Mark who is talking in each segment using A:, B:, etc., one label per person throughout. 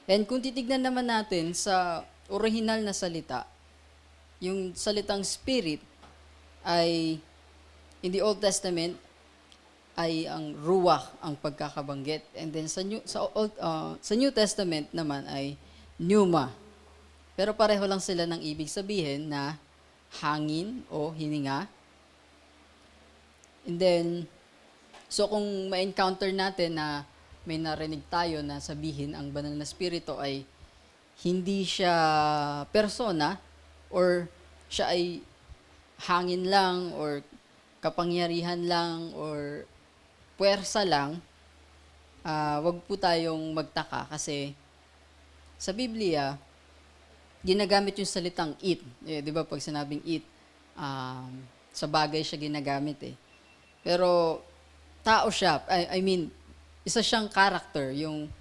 A: And kung titignan naman natin sa original na salita, yung salitang spirit ay in the Old Testament ay ang ruach ang pagkakabanggit. And then sa New Testament naman ay pneuma. Pero pareho lang sila ng ibig sabihin na hangin o hininga. And then, so kung ma-encounter natin na may narinig tayo na sabihin ang banal na spirito ay hindi siya persona or siya ay hangin lang or kapangyarihan lang or puwersa lang, wag po tayong magtaka kasi sa Biblia, ginagamit yung salitang it. Eh, di ba pag sinabing it, sa bagay siya ginagamit eh. Pero tao siya, I mean, isa siyang character, yung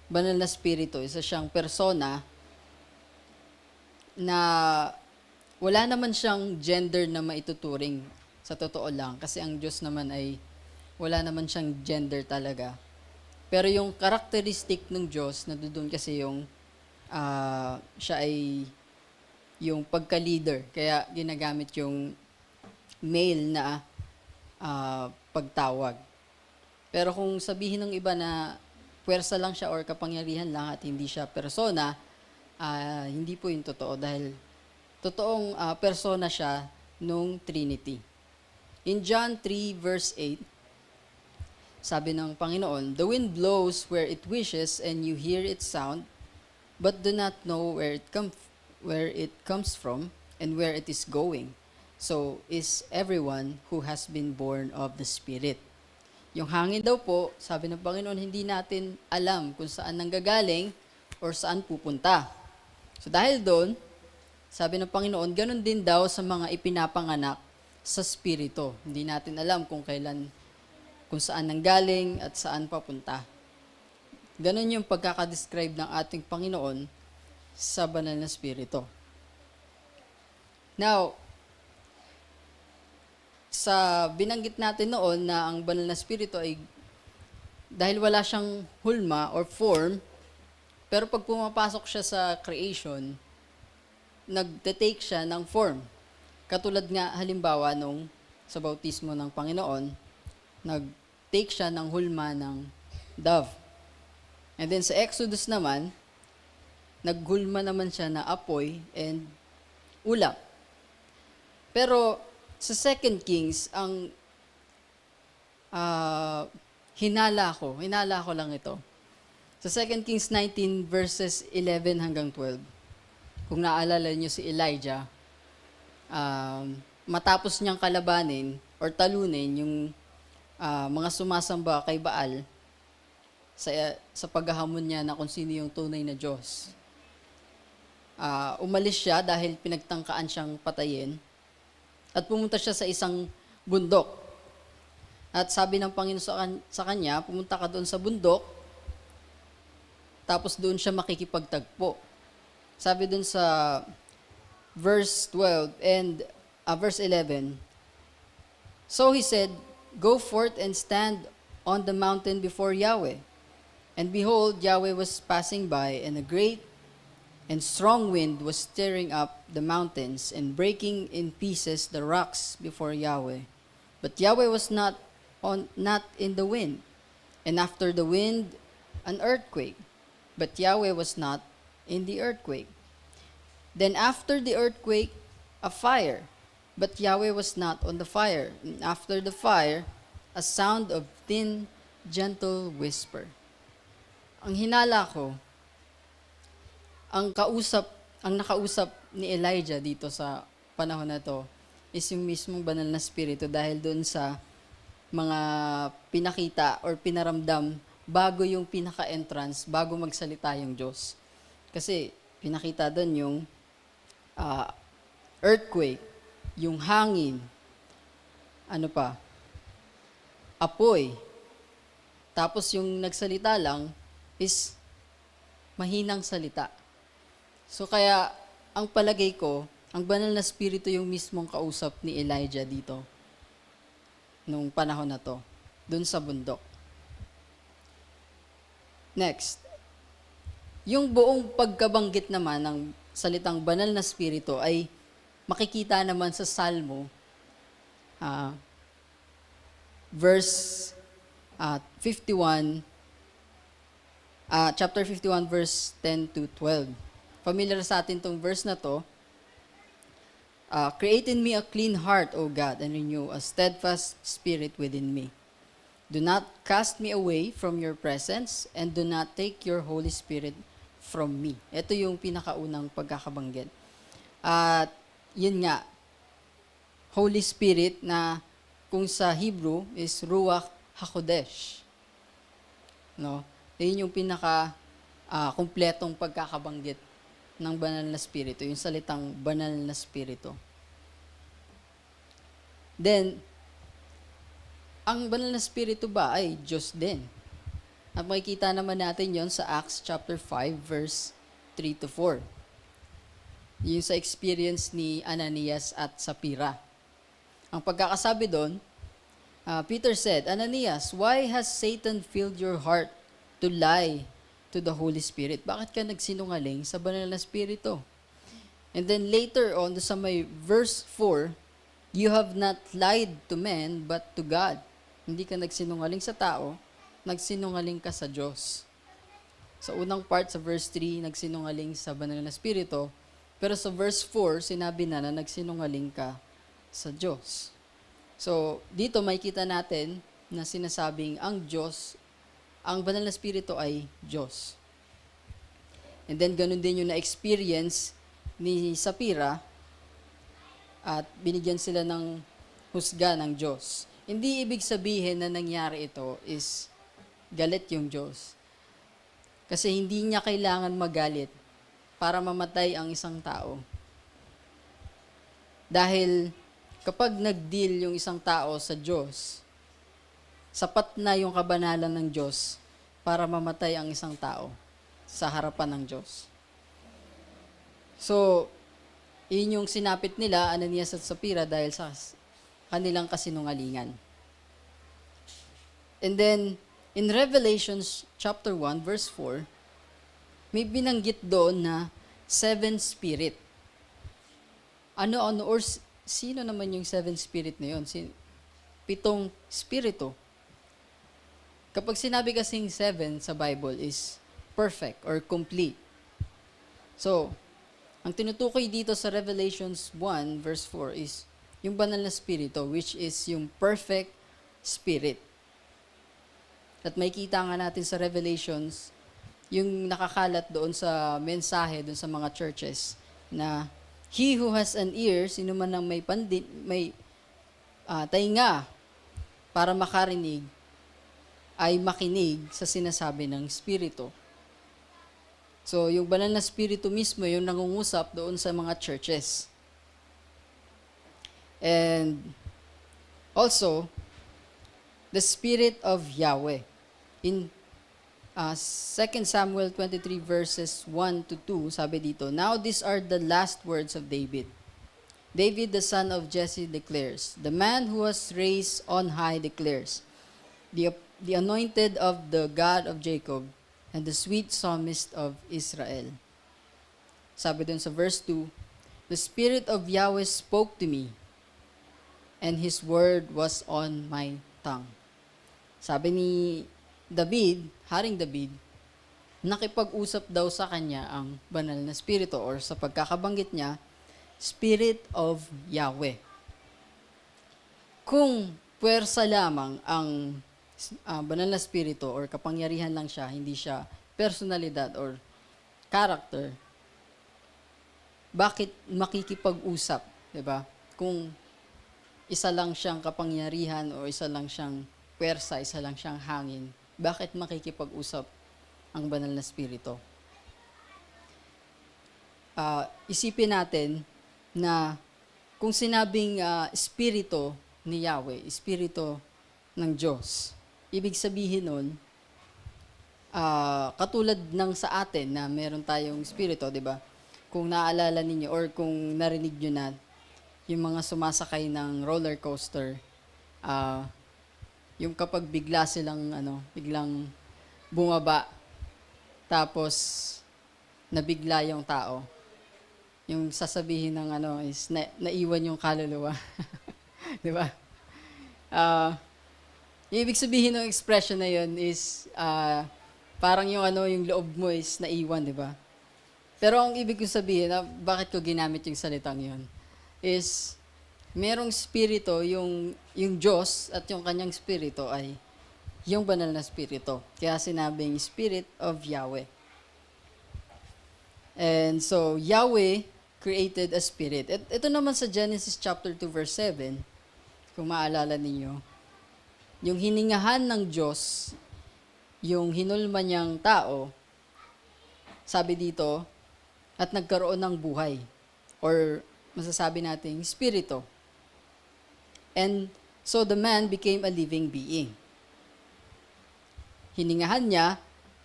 A: banal na spirito, isa siyang persona na wala naman siyang gender na maituturing sa totoo lang. Kasi ang Diyos naman ay wala naman siyang gender talaga. Pero yung characteristic ng Diyos, nandoon kasi yung siya ay yung pagka-leader. Kaya ginagamit yung male na pagtawag. Pero kung sabihin ng iba na puwersa lang siya or kapangyarihan lang at hindi siya persona, hindi po yung totoo dahil totoong persona siya nung Trinity. In John 3 verse 8, sabi ng Panginoon, "The wind blows where it wishes and you hear its sound, but do not know where it comes from and where it is going. So is everyone who has been born of the Spirit." Yung hangin daw po, sabi ng Panginoon, hindi natin alam kung saan nanggagaling or saan pupunta. So dahil doon, sabi ng Panginoon, ganun din daw sa mga ipinapanganak sa Espiritu. Hindi natin alam kung saan nanggaling at saan papunta. Ganun yung pagkakadescribe ng ating Panginoon sa banal na Espiritu. Now, sa binanggit natin noon na ang banal na spirito ay dahil wala siyang hulma or form, pero pag pumapasok siya sa creation, nagte-take siya ng form. Katulad nga halimbawa nung sa bautismo ng Panginoon, nag-take siya ng hulma ng dove. And then sa Exodus naman, naghulma naman siya na apoy and ulap. Pero sa 2 Kings, ang hinala ko lang ito. Sa 2 Kings 19 verses 11 hanggang 12, kung naalala niyo si Elijah, matapos niyang kalabanin or talunin yung mga sumasamba kay Baal sa paghahamon niya na kung sino yung tunay na Diyos. Umalis siya dahil pinagtangkaan siyang patayin. At pumunta siya sa isang bundok. At sabi ng Panginoon sa kanya, pumunta ka doon sa bundok, tapos doon siya makikipagtagpo. Sabi doon sa verse 12 and verse 11, "So he said, Go forth and stand on the mountain before Yahweh. And behold, Yahweh was passing by, and a great and strong wind was stirring up the mountains and breaking in pieces the rocks before Yahweh. But Yahweh was not in the wind. And after the wind, an earthquake. But Yahweh was not in the earthquake. Then after the earthquake, a fire. But Yahweh was not on the fire. And after the fire, a sound of thin, gentle whisper." Ang hinala ko, ang nakausap ni Elijah dito sa panahon na to is yung mismong banal na spirito dahil doon sa mga pinakita or pinaramdam bago yung pinaka-entrance, bago magsalita yung Diyos. Kasi pinakita doon yung earthquake, yung hangin, apoy. Tapos yung nagsalita lang is mahinang salita. So kaya, ang palagay ko, ang banal na spirito yung mismong kausap ni Elijah dito, nung panahon na to, dun sa bundok. Next. Yung buong pagkabanggit naman ng salitang banal na spirito ay makikita naman sa Salmo, ah, verse 51, chapter 51, verse 10 to 12. Familiar sa atin tong verse na to. Create in me a clean heart, O God, and renew a steadfast spirit within me. Do not cast me away from your presence, and do not take your Holy Spirit from me. Ito yung pinakaunang pagkakabanggit. At yun nga, Holy Spirit na kung sa Hebrew is Ruach HaKodesh. No? Yun yung pinaka kumpletong pagkakabanggit ng banal na spirito, yung salitang banal na spirito. Then, ang banal na spirito ba ay Diyos din? At makikita naman natin yon sa Acts chapter 5 verse 3 to 4. Yung sa experience ni Ananias at Sapphira. Ang pagkakasabi doon, Peter said, Ananias, why has Satan filled your heart to lie to the Holy Spirit? Bakit ka nagsinungaling sa banal na spirito? And then later on, sa may verse 4, you have not lied to men, but to God. Hindi ka nagsinungaling sa tao, nagsinungaling ka sa Diyos. Sa unang part, sa verse 3, nagsinungaling sa banal na spirito, pero sa verse 4, sinabi na nagsinungaling ka sa Diyos. So, dito makikita natin na sinasabing ang Diyos, ang banal na spirito ay Diyos. And then, ganun din yung na-experience ni Sapphira at binigyan sila ng husga ng Diyos. Hindi ibig sabihin na nangyari ito is galit yung Diyos. Kasi hindi niya kailangan magalit para mamatay ang isang tao. Dahil kapag nag-deal yung isang tao sa Diyos, sapat na yung kabanalan ng Diyos para mamatay ang isang tao sa harapan ng Diyos. So, yun yung sinapit nila, Ananias at Sapphira, dahil sa kanilang kasinungalingan. And then, in Revelations chapter 1, verse 4, may binanggit doon na 7 spirit. Ano, or sino naman yung 7 spirit na yun? 7 spirito. Kapag sinabi kasing 7 sa Bible is perfect or complete. So, ang tinutukoy dito sa Revelations 1 verse 4 is yung banal na spirito, which is yung perfect spirit. At makikita nga natin sa Revelations, yung nakakalat doon sa mensahe, doon sa mga churches, na he who has an ear, sino man ang may tainga para makarinig, ay makinig sa sinasabi ng Espiritu. So, yung banal na Espiritu mismo, yung nangungusap doon sa mga churches. And also, the Spirit of Yahweh. In 2 Samuel 23 verses 1 to 2, sabi dito, Now these are the last words of David. David, the son of Jesse, declares, The man who was raised on high declares, the anointed of the God of Jacob, and the sweet psalmist of Israel. Sabi dun sa verse 2, The Spirit of Yahweh spoke to me, and His word was on my tongue. Sabi ni David, Haring David, nakipag-usap daw sa kanya ang banal na spirito, or sa pagkakabanggit niya, Spirit of Yahweh. Kung puwersa lamang ang banal na spirito or kapangyarihan lang siya, hindi siya personalidad or character, bakit makikipag-usap, 'di ba? Kung isa lang siyang kapangyarihan o isa lang siyang puwersa, isa lang siyang hangin, bakit makikipag-usap ang banal na spirito? Isipin natin na kung sinabing spirito ni Yahweh, spirito ng Diyos, ibig sabihin nun, katulad ng sa atin na meron tayong spirito, di ba? Kung naaalala ninyo or kung narinig nyo na, yung mga sumasakay ng roller coaster, yung kapag bigla silang, biglang bumaba, tapos nabigla yung tao. Yung sasabihin ng is naiwan yung kaluluwa. 'Di ba? Ah, yung ibig sabihin ng expression na yun is parang yung yung loob mo is naiwan, 'di ba? Pero ang ibig kong sabihin, bakit ko ginamit yung salitang yun, is merong spirito, yung Diyos at yung kanyang spirito ay yung banal na spirito. Kaya sinabing Spirit of Yahweh. And so, Yahweh created a spirit. Ito naman sa Genesis chapter 2 verse 7, kung maalala ninyo, yung hiningahan ng Diyos, yung hinulma niyang tao, sabi dito, at nagkaroon ng buhay. Or masasabi nating spirito. And so the man became a living being. Hiningahan niya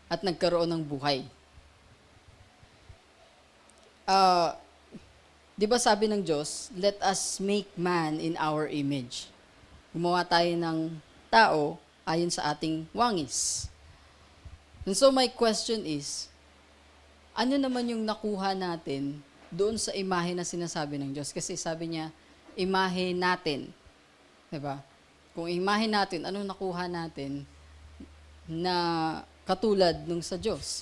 A: at nagkaroon ng buhay. Di ba sabi ng Diyos, let us make man in our image. Gumawa tayo ng tao ayon sa ating wangis. And so my question is, ano naman yung nakuha natin doon sa imahe na sinasabi ng Diyos? Kasi sabi niya, imahe natin. Diba? Kung imahe natin, anong nakuha natin na katulad nung sa Diyos?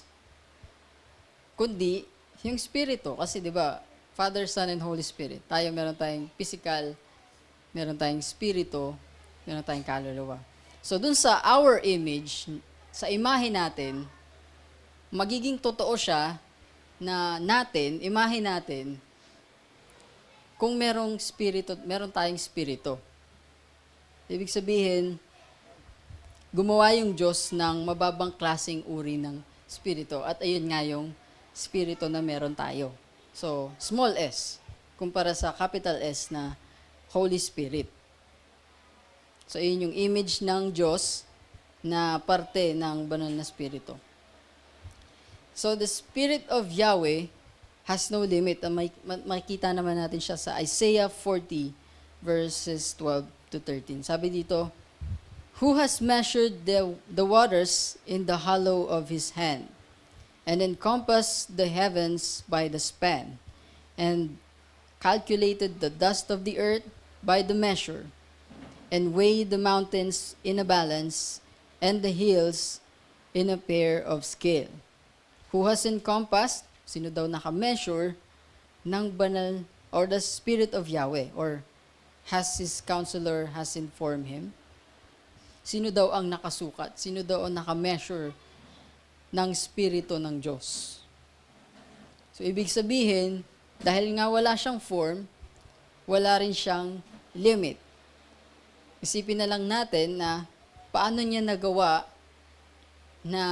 A: Kundi, yung Espiritu. Kasi diba, Father, Son, and Holy Spirit. Tayo meron tayong physical, meron tayong Espiritu, meron tayong kaluluwa. So dun sa our image, sa imahe natin, magiging totoo siya na natin, imahe natin, kung merong spirito, meron tayong spirito. Ibig sabihin, gumawa yung Diyos ng mababang klaseng uri ng spirito. At ayun nga yung spirito na meron tayo. So, small s, kumpara sa capital S na Holy Spirit. So, ayun yung image ng Diyos na parte ng banal na spirito. So, the Spirit of Yahweh has no limit. Makikita naman natin siya sa Isaiah 40, verses 12 to 13. Sabi dito, who has measured the waters in the hollow of his hand, and encompassed the heavens by the span, and calculated the dust of the earth by the measure, and weighed the mountains in a balance, and the hills in a pair of scale. Who has encompassed, sino daw naka-measure, ng banal, or the Spirit of Yahweh, or has his counselor has informed him? Sino daw ang nakasukat? Sino daw ang naka-measure ng Spirito ng Diyos? So, ibig sabihin, dahil nga wala siyang form, wala rin siyang limit. Isipin na lang natin na paano niya nagawa na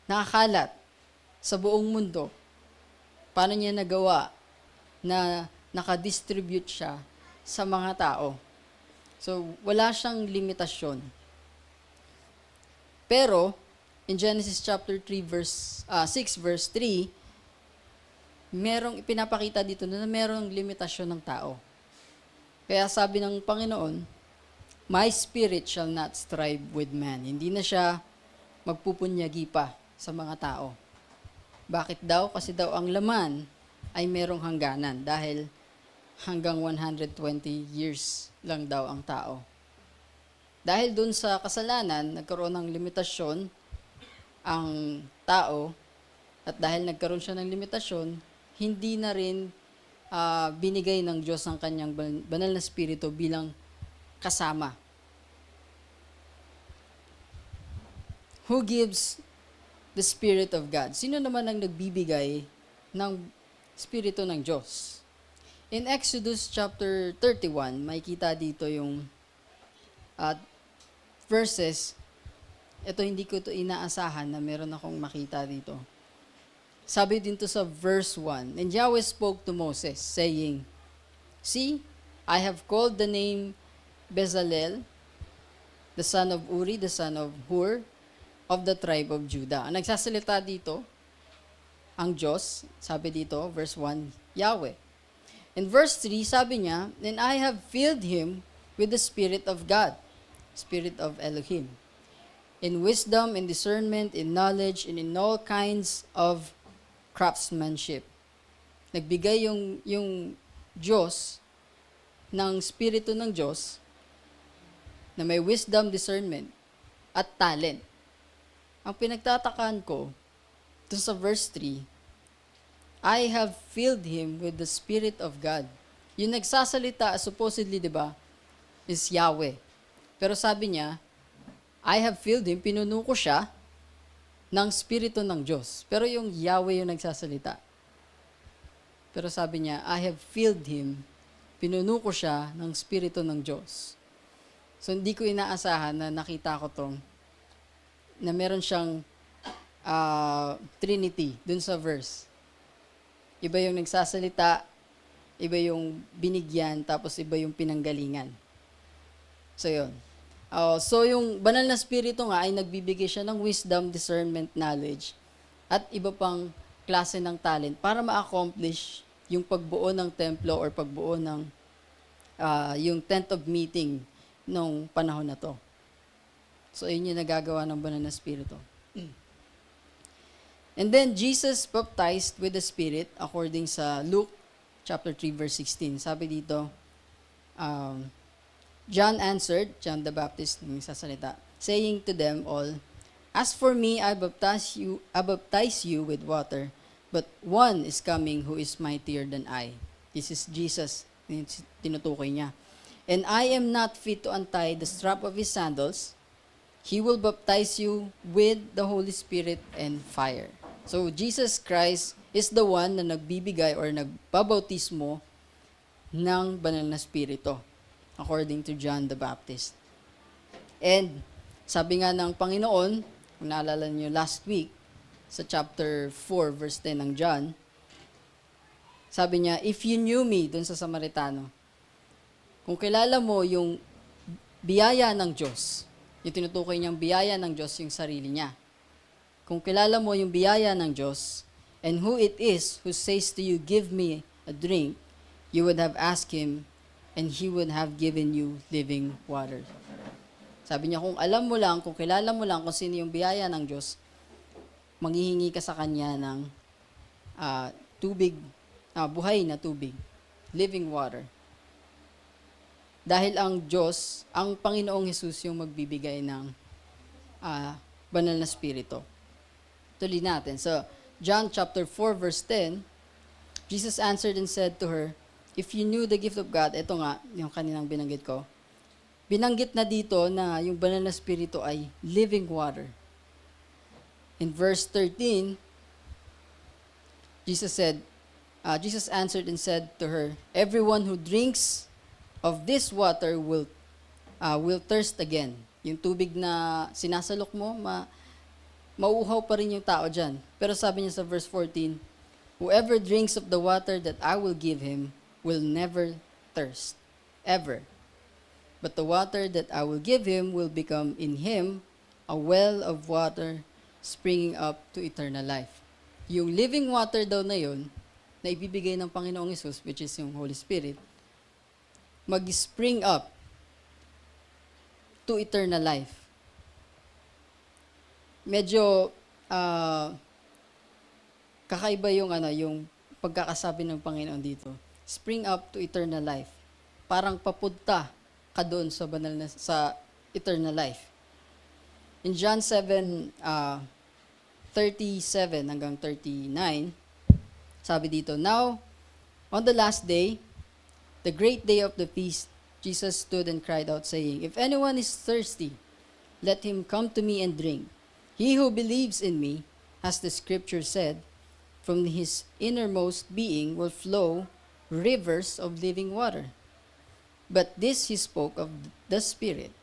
A: nakakalat sa buong mundo. Paano niya nagawa na nakadistribute siya sa mga tao. So, wala siyang limitasyon. Pero, in Genesis chapter 3, verse 6, verse 3, merong ipinapakita dito na merong limitasyon ng tao. Kaya sabi ng Panginoon, my spirit shall not strive with man. Hindi na siya magpupunyagi pa sa mga tao. Bakit daw? Kasi daw ang laman ay merong hangganan dahil hanggang 120 years lang daw ang tao. Dahil dun sa kasalanan, nagkaroon ng limitasyon ang tao, at dahil nagkaroon siya ng limitasyon, hindi na rin binigay ng Diyos ang kanyang banal na spirito bilang kasama. Who gives the Spirit of God? Sino naman ang nagbibigay ng Spirito ng Diyos? In Exodus chapter 31, makikita dito yung verses. Ito hindi ko ito inaasahan na meron akong makita dito. Sabi dito sa verse 1, and Yahweh spoke to Moses, saying, see, I have called the name Bezalel, the son of Uri, the son of Hur, of the tribe of Judah. Ang nagsasalita dito, ang Diyos, sabi dito, verse 1, Yahweh. In verse 3, sabi niya, and I have filled him with the Spirit of God, Spirit of Elohim, in wisdom, in discernment, in knowledge, and in all kinds of craftsmanship. Nagbigay yung Diyos ng Espiritu ng Diyos na may wisdom, discernment, at talent. Ang pinagtatakaan ko, dun sa verse 3, I have filled him with the Spirit of God. Yung nagsasalita, supposedly, di ba, is Yahweh. Pero sabi niya, I have filled him, pinuno ko siya ng Espiritu ng Diyos. Pero yung Yahweh yung nagsasalita. Pero sabi niya, I have filled him, pinuno ko siya ng Espiritu ng Diyos. So hindi ko inaasahan na nakita ko tong, na meron siyang Trinity dun sa verse. Iba yung nagsasalita, iba yung binigyan, tapos iba yung pinanggalingan. So yun. So yung banal na spirito nga ay nagbibigay siya ng wisdom, discernment, knowledge, at iba pang klase ng talent para ma-accomplish yung pagbuo ng templo or pagbuo ng yung tent of meeting nung panahon na to. So yun yung nagagawa ng banal na spirito. And then Jesus baptized with the Spirit according sa Luke chapter 3 verse 16. Sabi dito, John answered, John the Baptist yung sasalita, saying to them all, as for me, I baptize you with water, but one is coming who is mightier than I. This is Jesus, tinutukoy niya. And I am not fit to untie the strap of his sandals. He will baptize you with the Holy Spirit and fire. So Jesus Christ is the one na nagbibigay or nagbabautismo ng banal na spirito, according to John the Baptist. And sabi nga ng Panginoon, kung naalala niyo last week, sa chapter 4, verse 10 ng John, sabi niya, if you knew me, dun sa Samaritano, kung kilala mo yung biyaya ng Diyos, yung tinutukoy niyang biyaya ng Diyos, yung sarili niya. Kung kilala mo yung biyaya ng Diyos, and who it is who says to you, give me a drink, you would have asked him, and he would have given you living water. Sabi niya, kung alam mo lang, kung kilala mo lang kung sino yung biyaya ng Diyos, manghihingi ka sa Kanya ng tubig, buhay na tubig, living water. Dahil ang Diyos, ang Panginoong Hesus yung magbibigay ng banal na spirito. Tuloy natin. So, John chapter 4 verse 10, Jesus answered and said to her, if you knew the gift of God, ito nga, yung kaninang binanggit ko, binanggit na dito na yung banal na spirito ay living water. In verse 13, Jesus answered and said to her, everyone who drinks of this water will thirst again. Yung tubig na sinasalok mo, mauuhaw pa rin yung tao dyan. Pero sabi niya sa verse 14, whoever drinks of the water that I will give him will never thirst, ever. But the water that I will give him will become in him a well of water springing up to eternal life. Yung living water daw na yun, na ibibigay ng Panginoong Hesus, which is yung Holy Spirit, mag-spring up to eternal life. Medyo kakaiba yung pagkakasabi ng Panginoon dito. Spring up to eternal life. Parang papunta ka doon sa banal na, sa eternal life. In John 7, 37 hanggang 39, sabi dito, now, on the last day, the great day of the feast, Jesus stood and cried out, saying, if anyone is thirsty, let him come to me and drink. He who believes in me, as the scripture said, from his innermost being will flow rivers of living water. But this he spoke of the Spirit.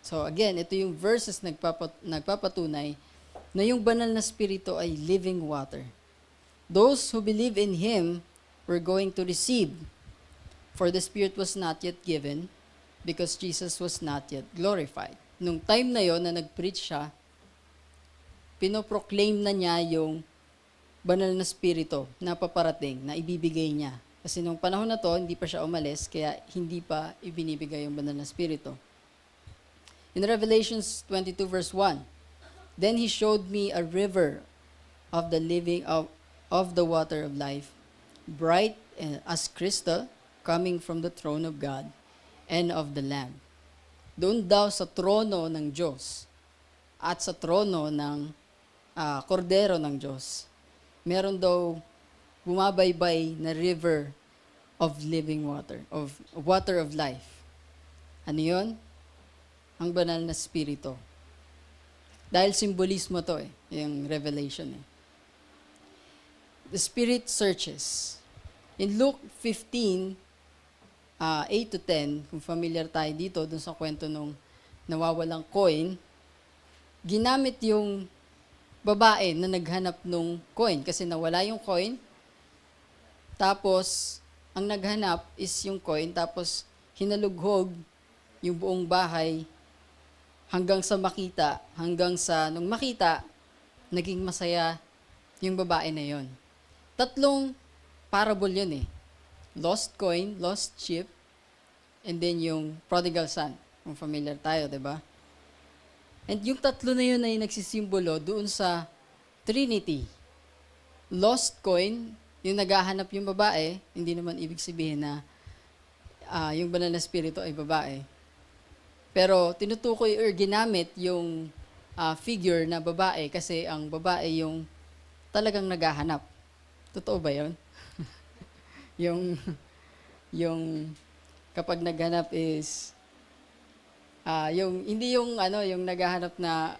A: So again, ito yung verses nagpapatunay na yung banal na spirito ay living water. Those who believe in Him were going to receive, for the Spirit was not yet given, because Jesus was not yet glorified. Nung time na yon na nag-preach siya, pinoproclaim na niya yung banal na spirito na paparating, na ibibigay niya. Kasi nung panahon na to, hindi pa siya umalis, kaya hindi pa ibinibigay yung banal na spirito. In Revelations 22 verse 1, then He showed me a river of the living of the water of life, bright as crystal, coming from the throne of God and of the Lamb. Doon daw sa trono ng Diyos at sa trono ng kordero ng Diyos, meron daw bumabaybay na river of living water, of water of life. Ano yun? Ang banal na spirito. Dahil simbolismo to yung revelation The Spirit searches. In Luke 15, 8 to 10, kung familiar tayo dito, dun sa kwento nung nawawalang coin, ginamit yung babae na naghanap nung coin kasi nawala yung coin. Tapos, ang naghanap is yung coin, tapos hinalughog yung buong bahay hanggang sa nung makita, naging masaya yung babae na yon. 3 parable yun Lost coin, lost sheep, and then yung prodigal son. Kung familiar tayo, di ba? And yung 3 na yun ay nagsisimbolo doon sa Trinity. Lost coin, yung naghahanap yung babae, hindi naman ibig sabihin na yung banal na spirito ay babae. Pero tinutukoy or ginamit yung figure na babae kasi ang babae yung talagang naghahanap. Totoo ba yun? yung kapag naghanap is hindi yung yung naghahanap na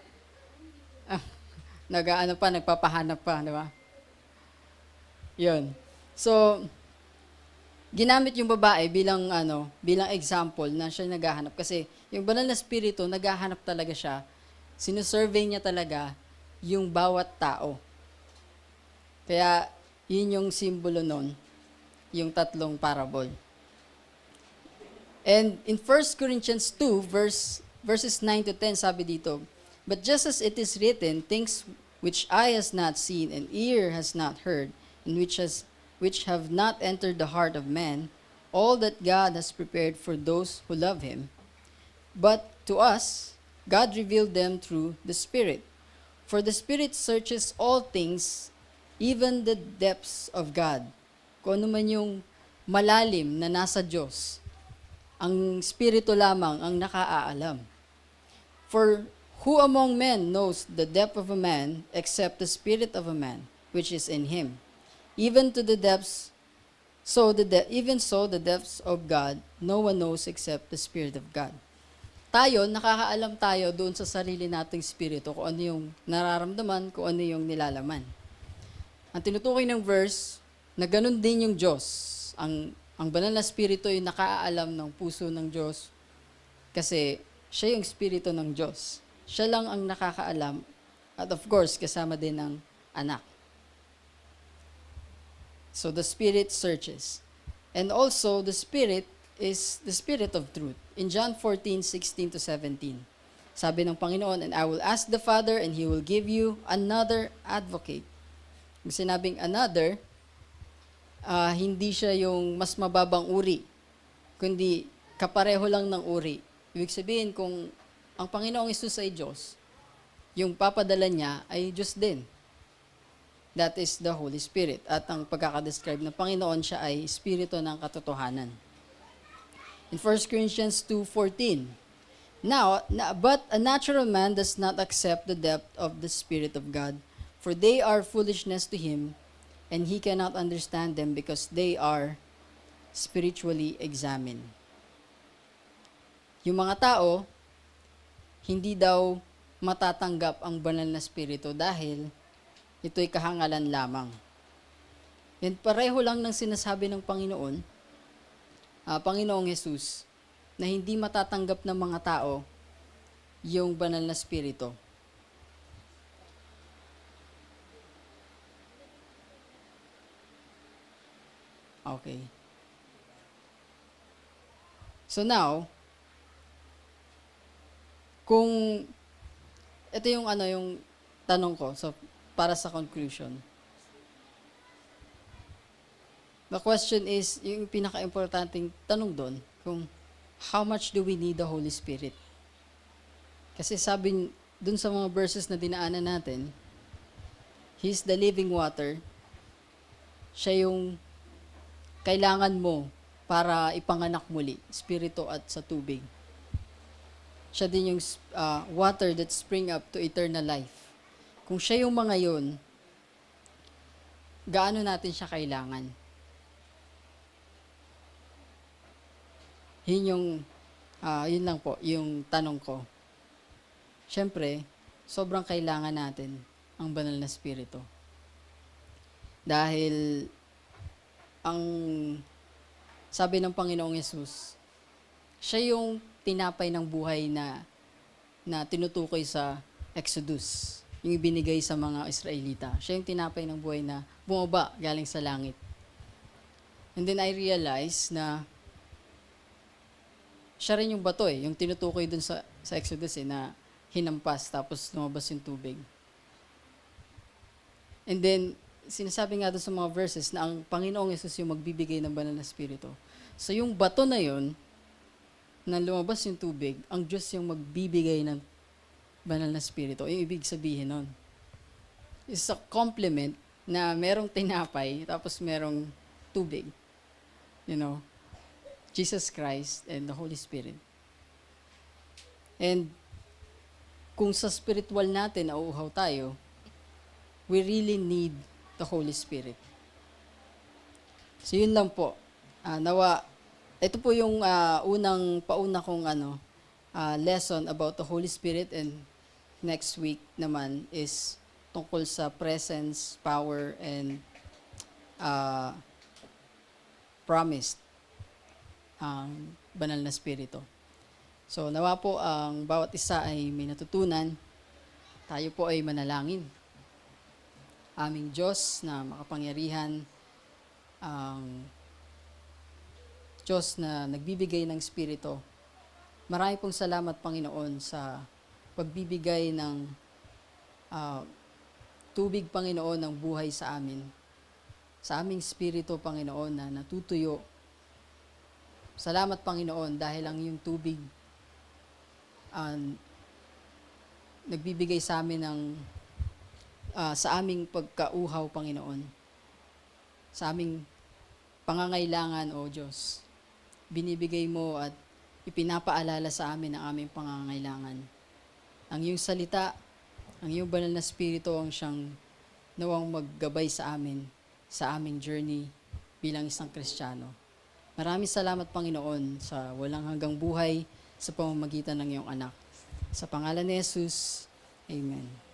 A: nagpapahanap pa, di ba? Yun. So ginamit yung babae bilang example na siya naghahanap kasi yung banal na spirito naghahanap talaga siya. Sinusurvey niya talaga yung bawat tao. Kaya yun yung simbolo nun, yung 3 parable. And in 1 Corinthians 2, verses 9 to 10, sabi dito, "But just as it is written, things which eye has not seen and ear has not heard, and which have not entered the heart of man, all that God has prepared for those who love Him. But to us, God revealed them through the Spirit. For the Spirit searches all things, even the depths of God." Kung ano man yung malalim na nasa Diyos, ang Espiritu lamang ang nakaalam. "For who among men knows the depth of a man except the spirit of a man, which is in him? Even so the depths of God, no one knows except the Spirit of God." Tayo, nakakaalam tayo doon sa sarili nating spirito kung ano yung nararamdaman, kung ano yung nilalaman. Ang tinutukoy ng verse, na ganun din yung Diyos. Ang banal na spirito yung nakaalam ng puso ng Diyos kasi siya yung spirito ng Diyos. Siya lang ang nakakaalam at of course, kasama din ng anak. So the Spirit searches. And also, the Spirit is the Spirit of truth. In John 14:16 to 17, sabi ng Panginoon, "And I will ask the Father, and He will give you another advocate." Yung sinabing another, hindi siya yung mas mababang uri, kundi kapareho lang ng uri. Ibig sabihin, kung ang Panginoong Hesus ay Diyos, yung papadala niya ay Diyos din. That is the Holy Spirit. At ang pagkakadescribe ng Panginoon, siya ay Espiritu ng katotohanan. In 1 Corinthians 2:14, but a natural man does not accept the depth of the Spirit of God, for they are foolishness to him, and he cannot understand them because they are spiritually examined. Yung mga tao, hindi daw matatanggap ang banal na spirito dahil ito'y kahangalan lamang. And pareho lang ng sinasabi ng Panginoong Hesus, na hindi matatanggap ng mga tao yung banal na spirito. Okay. So now, kung ito yung yung tanong ko, so para sa conclusion. The question is, yung pinaka-importanting tanong doon, kung how much do we need the Holy Spirit? Kasi sabi dun sa mga verses na dinaanan natin, He's the living water, Siya yung kailangan mo para ipanganak muli, spirito at sa tubig. Siya din yung water that spring up to eternal life. Kung siya yung mga yun, gaano natin siya kailangan? Yun lang po, yung tanong ko. Siyempre, sobrang kailangan natin ang banal na spirito. Dahil ang sabi ng Panginoong Yesus, siya yung tinapay ng buhay na tinutukoy sa Exodus, yung ibinigay sa mga Israelita. Siya yung tinapay ng buhay na bumaba galing sa langit. And then I realized na siya rin yung bato yung tinutukoy dun sa Exodus na hinampas tapos lumabas yung tubig. And then, sinasabi nga doon sa mga verses na ang Panginoong Yesus yung magbibigay ng banal na spirito. So yung bato na yun, na lumabas yung tubig, ang Diyos yung magbibigay ng banal na spirito. Yung ibig sabihin nun. It's a compliment na merong tinapay, tapos merong tubig. You know, Jesus Christ and the Holy Spirit. And kung sa spiritual natin nauuhaw tayo, we really need the Holy Spirit. So yun lang po. Ito po yung pauna kong lesson about the Holy Spirit, and next week naman is tungkol sa presence, power, and promised ang banal na spirito. So nawa po ang bawat isa ay may natutunan. Tayo po ay manalangin. Aming Diyos na makapangyarihan, ang Diyos na nagbibigay ng spirito. Marami pong salamat, Panginoon, sa pagbibigay ng tubig, Panginoon, ng buhay sa amin. Sa aming spirito, Panginoon, na natutuyo. Salamat, Panginoon, dahil ang iyong tubig nagbibigay sa amin sa aming pagkauhaw, Panginoon. Sa aming pangangailangan, O Diyos. Binibigay mo at ipinapaalala sa amin ang aming pangangailangan. Ang iyong salita, ang iyong banal na spirito ang siyang nawang maggabay sa amin, sa aming journey bilang isang Kristiyano. Maraming salamat, Panginoon, sa walang hanggang buhay sa pamamagitan ng iyong anak. Sa pangalan ni Jesus, Amen.